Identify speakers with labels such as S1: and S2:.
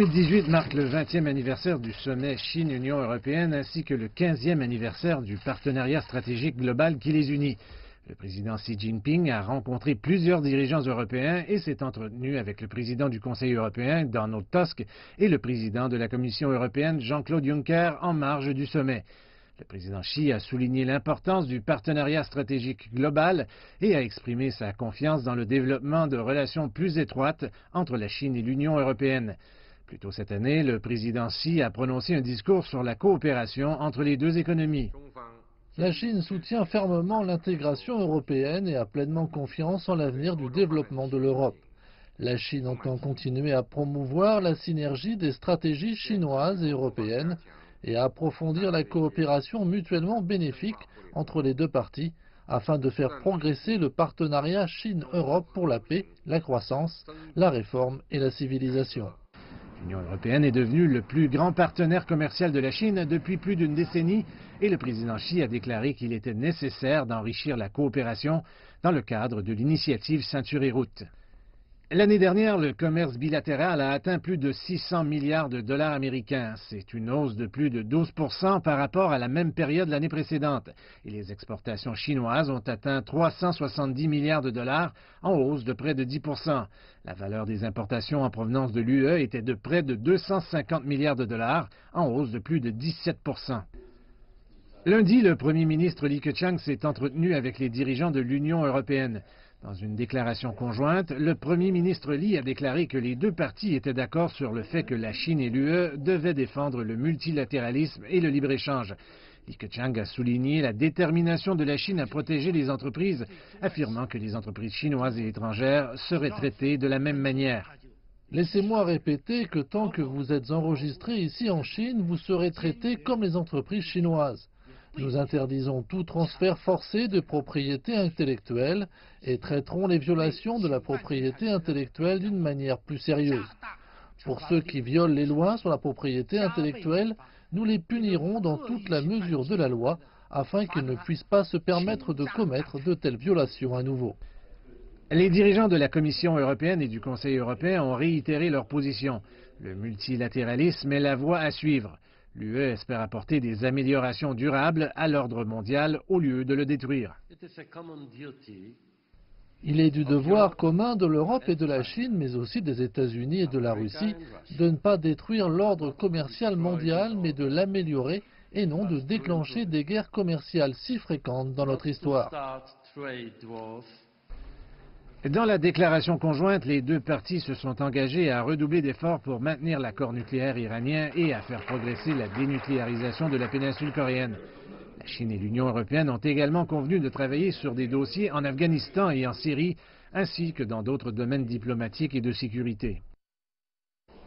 S1: 2018 marque le 20e anniversaire du sommet Chine-Union européenne ainsi que le 15e anniversaire du partenariat stratégique global qui les unit. Le président Xi Jinping a rencontré plusieurs dirigeants européens et s'est entretenu avec le président du Conseil européen, Donald Tusk, et le président de la Commission européenne, Jean-Claude Juncker, en marge du sommet. Le président Xi a souligné l'importance du partenariat stratégique global et a exprimé sa confiance dans le développement de relations plus étroites entre la Chine et l'Union européenne. Plus tôt cette année, le président Xi a prononcé un discours sur la coopération entre les deux économies.
S2: La Chine soutient fermement l'intégration européenne et a pleinement confiance en l'avenir du développement de l'Europe. La Chine entend continuer à promouvoir la synergie des stratégies chinoises et européennes et à approfondir la coopération mutuellement bénéfique entre les deux parties afin de faire progresser le partenariat Chine-Europe pour la paix, la croissance, la réforme et la civilisation.
S1: L'Union européenne est devenue le plus grand partenaire commercial de la Chine depuis plus d'une décennie et le président Xi a déclaré qu'il était nécessaire d'enrichir la coopération dans le cadre de l'initiative Ceinture et Route. L'année dernière, le commerce bilatéral a atteint plus de 600 milliards de dollars américains. C'est une hausse de plus de 12% par rapport à la même période l'année précédente. Et les exportations chinoises ont atteint 370 milliards de dollars, en hausse de près de 10%. La valeur des importations en provenance de l'UE était de près de 250 milliards de dollars, en hausse de plus de 17%. Lundi, le premier ministre Li Keqiang s'est entretenu avec les dirigeants de l'Union européenne. Dans une déclaration conjointe, le premier ministre Li a déclaré que les deux parties étaient d'accord sur le fait que la Chine et l'UE devaient défendre le multilatéralisme et le libre-échange. Li Keqiang a souligné la détermination de la Chine à protéger les entreprises, affirmant que les entreprises chinoises et étrangères seraient traitées de la même manière.
S2: Laissez-moi répéter que tant que vous êtes enregistré ici en Chine, vous serez traité comme les entreprises chinoises. Nous interdisons tout transfert forcé de propriété intellectuelle et traiterons les violations de la propriété intellectuelle d'une manière plus sérieuse. Pour ceux qui violent les lois sur la propriété intellectuelle, nous les punirons dans toute la mesure de la loi afin qu'ils ne puissent pas se permettre de commettre de telles violations à nouveau.
S1: Les dirigeants de la Commission européenne et du Conseil européen ont réitéré leur position. Le multilatéralisme est la voie à suivre. L'UE espère apporter des améliorations durables à l'ordre mondial au lieu de le détruire.
S2: Il est du devoir commun de l'Europe et de la Chine, mais aussi des États-Unis et de la Russie, de ne pas détruire l'ordre commercial mondial, mais de l'améliorer et non de déclencher des guerres commerciales si fréquentes dans notre histoire.
S1: Dans la déclaration conjointe, les deux parties se sont engagées à redoubler d'efforts pour maintenir l'accord nucléaire iranien et à faire progresser la dénucléarisation de la péninsule coréenne. La Chine et l'Union européenne ont également convenu de travailler sur des dossiers en Afghanistan et en Syrie, ainsi que dans d'autres domaines diplomatiques et de sécurité.